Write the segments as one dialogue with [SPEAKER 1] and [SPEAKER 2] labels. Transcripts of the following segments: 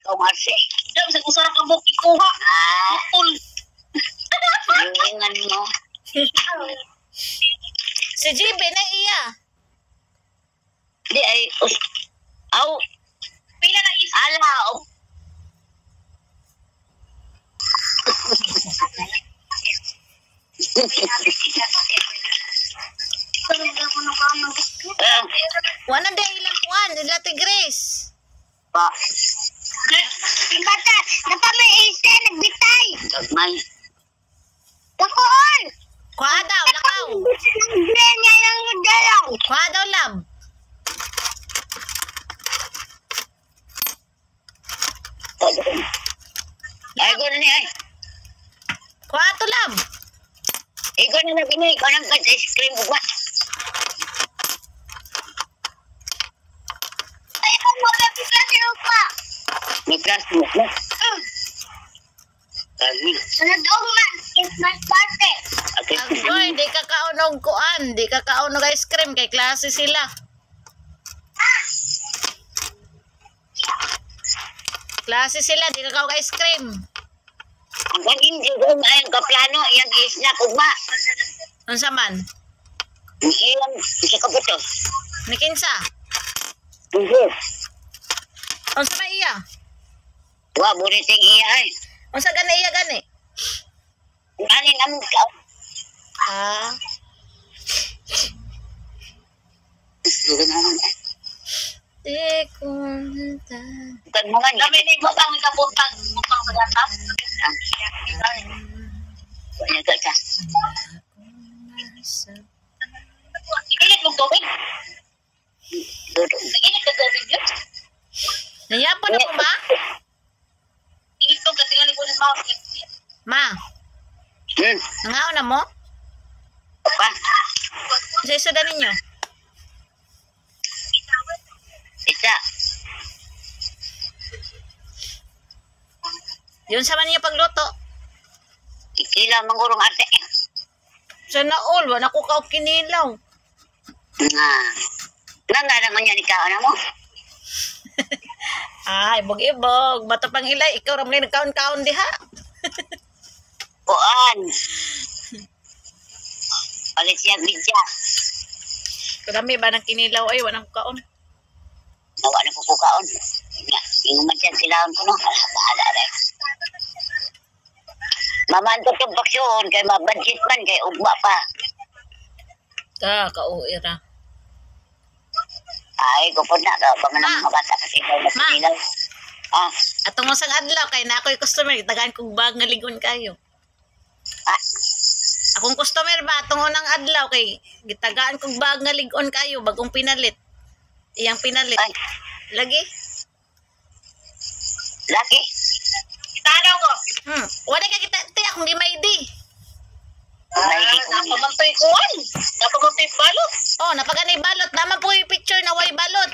[SPEAKER 1] Ikaw Marcy.
[SPEAKER 2] Dam sa kusara ka mo ikuha. Pul.
[SPEAKER 1] Iingan mo.
[SPEAKER 3] Si JB na iya.
[SPEAKER 1] Di ay, aw,
[SPEAKER 2] Pila na isa.
[SPEAKER 1] alaw.
[SPEAKER 3] Wala na ilang kuan, nila Tigres.
[SPEAKER 1] Pa,
[SPEAKER 4] Bata, dapat may isa nagbitay.
[SPEAKER 1] gagmay.
[SPEAKER 4] Takoon.
[SPEAKER 3] Kuha daw, lakaw.
[SPEAKER 4] Nagbiyan niya yung dalaw.
[SPEAKER 3] Kuha daw, lab.
[SPEAKER 1] Ay, gano'n niya ay.
[SPEAKER 3] Kuha to, lab.
[SPEAKER 1] Ikaw na nabini, ikaw na ice cream ba?
[SPEAKER 4] Ay, ang magkakita siya pa.
[SPEAKER 1] May plastic na. Kagi.
[SPEAKER 4] Sunod man, Christmas party.
[SPEAKER 1] Ate,
[SPEAKER 3] Agoy, di ka kaunog kuan. Di ka kaunog ice cream. Kay klase sila. Klase sila, di ka kaunog ice cream.
[SPEAKER 1] ang ganin dyan ay kaplano, iyang isna kugma.
[SPEAKER 3] Ano sa man?
[SPEAKER 1] Iyang isa kaputo.
[SPEAKER 3] Ni kinsa?
[SPEAKER 1] Hindi.
[SPEAKER 3] Ano sa man iya?
[SPEAKER 1] Wa, buriting iya ay.
[SPEAKER 3] Ano sa gani iya gani?
[SPEAKER 1] Ani naman ka.
[SPEAKER 3] Ah. Di kunta.
[SPEAKER 1] Bukan mo man.
[SPEAKER 2] Kami ni butang ni kapuntang sa data.
[SPEAKER 1] Wala ka ka.
[SPEAKER 2] Ikilit mo tubig.
[SPEAKER 1] Dodo.
[SPEAKER 2] Ikilit ka tubig yun.
[SPEAKER 3] Nayapon na mo ba?
[SPEAKER 2] Ikilit ko kasi nga ko ng mga.
[SPEAKER 3] Ma, nangaon na mo?
[SPEAKER 1] Pa.
[SPEAKER 3] Sa isa na ninyo?
[SPEAKER 1] Isa.
[SPEAKER 3] Yun sa man ninyo pagluto.
[SPEAKER 1] Ikila mangurong ate.
[SPEAKER 3] Sana all, wala ko kaog kinilaw.
[SPEAKER 1] Nga. Nanda naman yan ikaw na mo.
[SPEAKER 3] Ay, ibog-ibog. Bato pang hilay, ikaw ramay nagkaon-kaon diha.
[SPEAKER 1] Kuan. Palit siya bidya.
[SPEAKER 3] Karami ba ng kinilaw ay, walang kaon.
[SPEAKER 1] Nawa na kukukaon. Nga. Yung madyan silaon ko no. Bahala rin. Mamantot yung paksyon. Kaya mabudget man. Kaya ugma pa.
[SPEAKER 3] Kauira.
[SPEAKER 1] Ay, gupod na. Pamanang mga bata kasi ikaw na
[SPEAKER 3] Ma.
[SPEAKER 1] sinilaw. Ah.
[SPEAKER 3] Atong usang adlaw, kay na ako'y customer, tagaan kong bag nga ligon kayo.
[SPEAKER 1] Ah.
[SPEAKER 3] Akong customer ba, atong unang adlaw, kay gitagaan kong bag nga ligon kayo, bagong pinalit. Iyang pinalit.
[SPEAKER 1] Ay.
[SPEAKER 3] Lagi?
[SPEAKER 1] Laki.
[SPEAKER 2] Tanaw ko.
[SPEAKER 3] Wala ka kita, tiyak, kung di may di.
[SPEAKER 2] Napamantoy kuwan. Napamantoy balot.
[SPEAKER 3] Oh, napaganay balot. Naman po yung picture na way balot.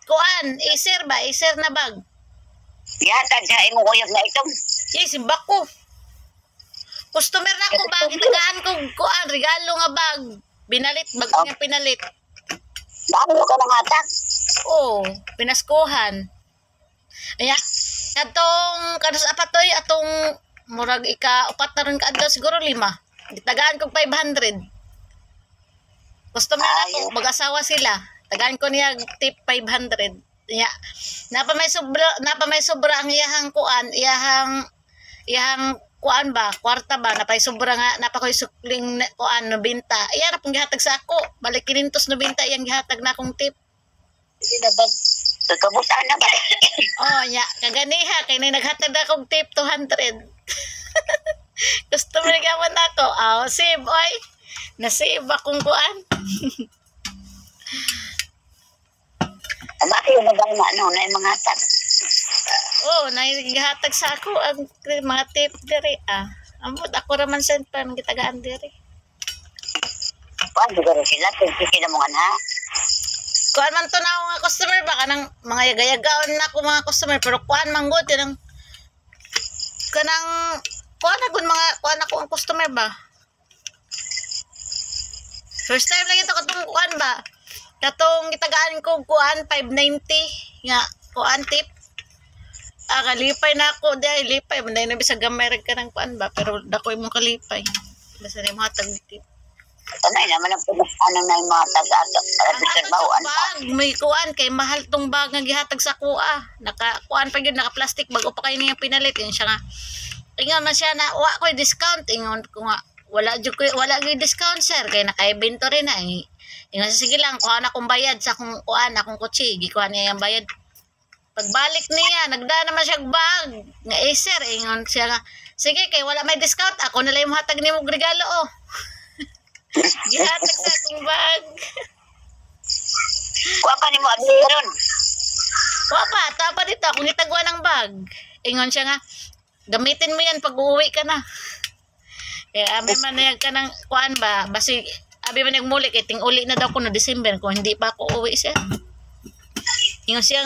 [SPEAKER 3] Kuan, iser ba? Iser na bag.
[SPEAKER 1] Yatag sa imo kuyog na itong.
[SPEAKER 3] Yes, simbak ko. Customer na ako, bag. Itagaan ko, kuan, regalo nga bag. Binalit, bag nga pinalit.
[SPEAKER 1] Dami ka ng hatak.
[SPEAKER 3] Oh, pinaskuhan. Aya, atong kados apatoy atong murag ika-upat na rin kaadlaw siguro 5. Tagaan ko 500. Customer na ko, mag-asawa sila. Tagaan ko niya tip 500. Ya, napa may sobra ang iyahang kuan, iyahang kuan ba, kwarta ba, napay sobra nga, napakoy sukling kuan no binta. Iya na pong gihatag sa ako. Balik 590 iyang gihatag na akong tip.
[SPEAKER 1] Sinabag. Kabutaan na ba?
[SPEAKER 3] Oh, nya, kaganiha kay nay naghatag na akong tip 200. Customer gaman ako. Oh, save oy. Nasave akong kuan.
[SPEAKER 1] Bakit yung nagana no na yung mga hatak?
[SPEAKER 3] Oh, naihatag sa ako ang mga tip diri Amot ako raman send pa ng gitagaan diri.
[SPEAKER 1] Kuan siguro sila kung sila mo ha.
[SPEAKER 3] Kuan man to na mga customer ba kanang mga yagayagaon na ako mga customer pero kuan man gud kanang kuan na gud mga kuan ako ang customer ba. First time lang ito katong kuan ba. Katong gitagaan ko kuan 590 nga kuan tip. kalipay na ako dahil lipay manday na bisag gamay rag ka ng kuan ba pero dako imong kalipay. Basta ni mo hatag tip.
[SPEAKER 1] Tanay naman ang ano na yung mga taga-ato. Bisan bawaan pa.
[SPEAKER 3] Bag, may kuan kay mahal tong bag nga gihatag sa kuha. Naka kuan pa gyud naka plastic bago pa kay niyang pinalit yun siya nga. Ingon man siya na wa koy discount ingon ko nga wala gyud discount sir kay naka-inventory na. Ingon siya sige lang kuha na akong bayad sa akong kuan akong kotse gikuha niya yung bayad. Pagbalik niya, nagda naman siya bag. Nga sir, ingon siya nga, sige, kay wala may discount. Ako na lang yung hatag ni mong regalo, oh. Gihatag sa akong bag.
[SPEAKER 1] Kuha pa ni mo abiron.
[SPEAKER 3] Kuha pa, tapa dito, akong itagwa ng bag. Ingon siya nga, gamitin mo yan pag uuwi ka na. Kaya abi man na ka ng kuan ba, basi, abi man nagmuli, kay ting uli na daw ko no December, kung hindi pa ako uwi siya. Ingon siya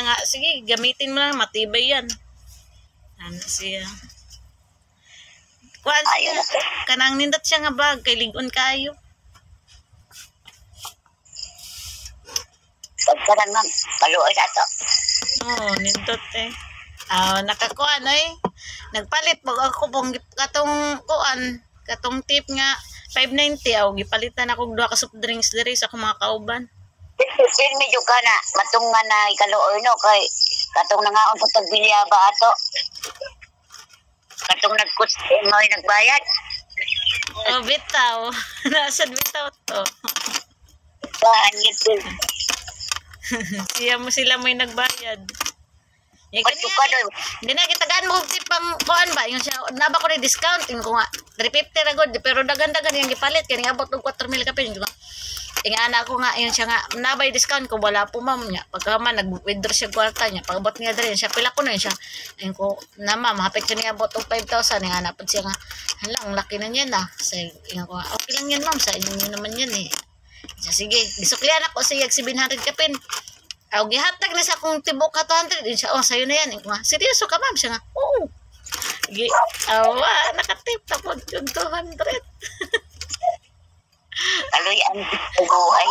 [SPEAKER 3] nga, sige, gamitin mo lang, matibay yan. Ano siya. Kuan siya, kanang nindot siya nga bag, kay ligon kayo.
[SPEAKER 1] Pagkaran ma'am, paluoy sa to.
[SPEAKER 3] Oo, nindot eh. Nakakuan eh. Nagpalit, pag ako pong katong kuan, katong tip nga, 590, gipalitan ako duha ka soft drinks diri sa akong mga kauban.
[SPEAKER 1] Sin medyo ka na, matungan na ikaluoy no, kay katong nangaon po tagbilya ba ato. Katong nagkustoy nagbayad.
[SPEAKER 3] Oh, bitaw. Nasad bitaw to.
[SPEAKER 1] Bahan yun.
[SPEAKER 3] Sila mo yung nagbayad.
[SPEAKER 1] Ba't ka doon?
[SPEAKER 3] Hindi na, kitagaan mo tip pang kuan ba? Yung siya, naba ko na discount. Yung ko nga, 350 na good. Pero dagan-dagan yung gipalit. Kaya nga abot ng 4,000 kapin. Yung anak ko nga, yung siya nga, nabay discount ko, wala po ma'am niya. Pagka man, nag-withdraw siya kwarta niya. Pag abot niya dali, siya pila ko na yun siya. Yung ko, na ma'am, hapit ko niya abot ng 5,000. Yung anak po siya nga, halang, laki na niya na. So, yung ko, okay lang yan ma'am, sa inyo naman yan eh. So, sige, disuklian ako sa 700 kapin. Aw gihatag na sa akong tibok ka 200 din siya. Oh, sayo na yan. Seryoso ka ma'am? Siya nga, oo. Nakatip na po 200.
[SPEAKER 1] Kaluyan, buhay.